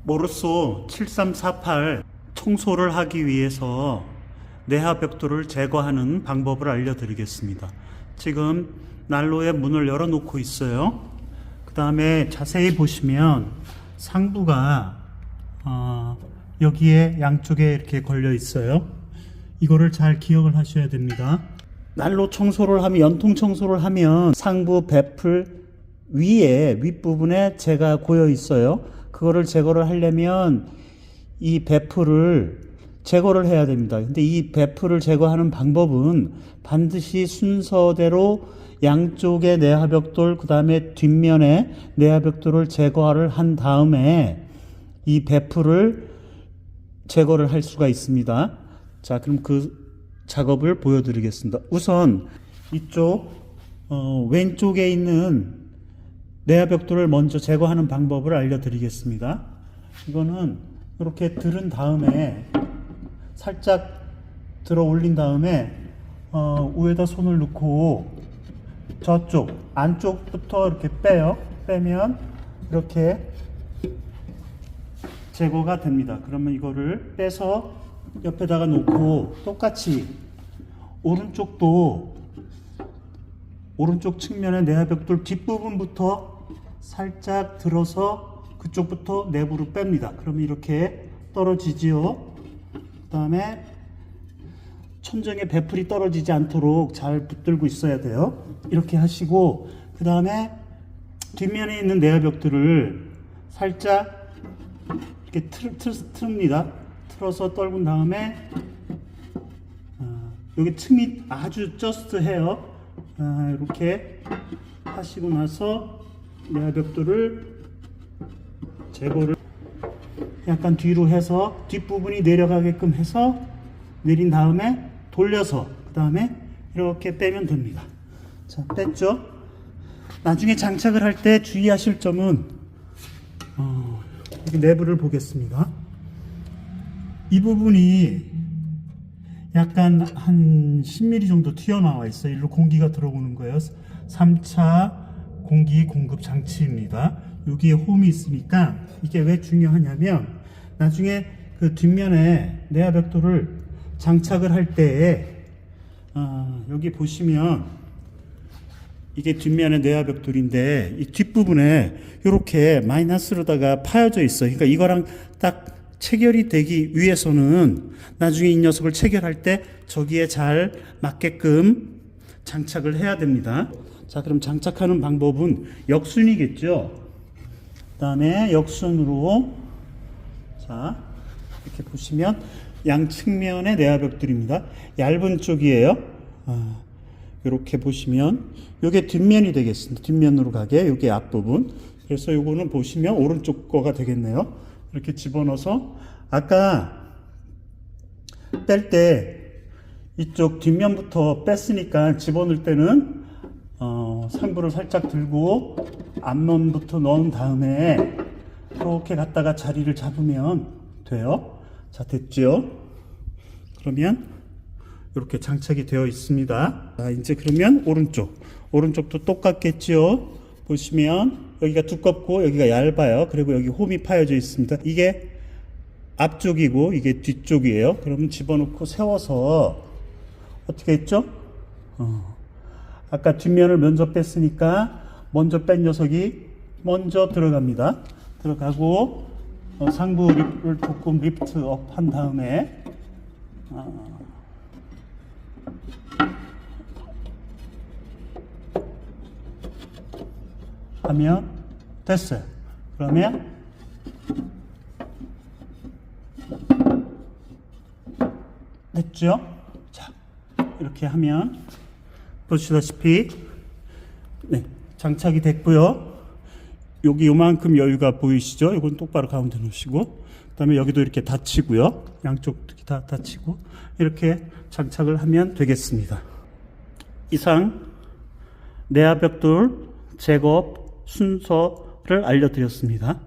모르소 7348 청소를 하기 위해서 내화 벽돌을 제거하는 방법을 알려드리겠습니다. 지금 난로에 문을 열어놓고 있어요. 그 다음에 자세히 보시면 상부가 여기에 양쪽에 이렇게 걸려 있어요. 이거를 잘 기억을 하셔야 됩니다. 난로 청소를 하면, 연통 청소를 하면 상부 베풀 위에 윗부분에 재가 고여 있어요. 그거를 제거를 하려면 이 베풀을 제거를 해야 됩니다. 근데 이 베풀을 제거하는 방법은 반드시 순서대로 양쪽의 내화벽돌, 그 다음에 뒷면에 내화벽돌을 제거를 한 다음에 이 베풀을 제거를 할 수가 있습니다. 자, 그럼 그 작업을 보여드리겠습니다. 우선 이쪽 왼쪽에 있는 내화벽돌을 먼저 제거하는 방법을 알려드리겠습니다. 이거는 이렇게 들은 다음에 살짝 들어 올린 다음에 위에다 손을 넣고 저쪽 안쪽부터 이렇게 빼요. 빼면 이렇게 제거가 됩니다. 그러면 이거를 빼서 옆에다가 놓고 똑같이 오른쪽도 오른쪽 측면의 내화벽돌 뒷부분부터 살짝 들어서 그쪽부터 내부로 뺍니다. 그러면 이렇게 떨어지지요. 그 다음에 천정에 베풀이 떨어지지 않도록 잘 붙들고 있어야 돼요. 이렇게 하시고 그 다음에 뒷면에 있는 내화벽돌을 살짝 이렇게 틀습니다. 틀어서 떨군 다음에 여기 틈이 아주 저스트해요. 이렇게 하시고 나서 내화벽돌을 제거를 약간 뒤로 해서 뒷부분이 내려가게끔 해서 내린 다음에 돌려서 그 다음에 이렇게 빼면 됩니다. 자, 뺐죠? 나중에 장착을 할 때 주의하실 점은 여기 내부를 보겠습니다. 이 부분이 약간 한 10mm 정도 튀어나와 있어요. 일로 공기가 들어오는 거예요. 3차 공기 공급 장치입니다. 여기에 홈이 있으니까 이게 왜 중요하냐면 나중에 그 뒷면에 내화벽돌을 장착을 할 때에 여기 보시면 이게 뒷면의 내화벽돌인데 이 뒷부분에 이렇게 마이너스로다가 파여져 있어요. 그러니까 이거랑 딱 체결이 되기 위해서는 나중에 이 녀석을 체결할 때 저기에 잘 맞게끔 장착을 해야 됩니다. 자, 그럼 장착하는 방법은 역순이겠죠. 그 다음에 역순으로 자 이렇게 보시면 양측면의 내화벽돌입니다. 얇은 쪽이에요. 이렇게 보시면 이게 뒷면이 되겠습니다. 뒷면으로 가게 이게 앞부분. 그래서 요거는 보시면 오른쪽 거가 되겠네요. 이렇게 집어넣어서 아까 뺄 때 이쪽 뒷면부터 뺐으니까 집어넣을 때는 상부를 살짝 들고 앞면부터 넣은 다음에 이렇게 갖다가 자리를 잡으면 돼요. 자, 됐죠? 그러면 이렇게 장착이 되어 있습니다. 자, 이제 그러면 오른쪽도 똑같겠죠? 보시면 여기가 두껍고 여기가 얇아요. 그리고 여기 홈이 파여져 있습니다. 이게 앞쪽이고 이게 뒤쪽이에요. 그러면 집어넣고 세워서 어떻게 했죠? 아까 뒷면을 먼저 뺐으니까 먼저 뺀 녀석이 먼저 들어갑니다. 들어가고 상부를 조금 리프트업 한 다음에 하면 됐어요. 그러면 됐죠? 자, 이렇게 하면 보시다시피 네, 장착이 됐고요. 여기 요만큼 여유가 보이시죠? 이건 똑바로 가운데 놓으시고 그 다음에 여기도 이렇게 닫히고요. 양쪽 다 닫히고 이렇게 장착을 하면 되겠습니다. 이상 내화벽돌 제거 순서를 알려드렸습니다.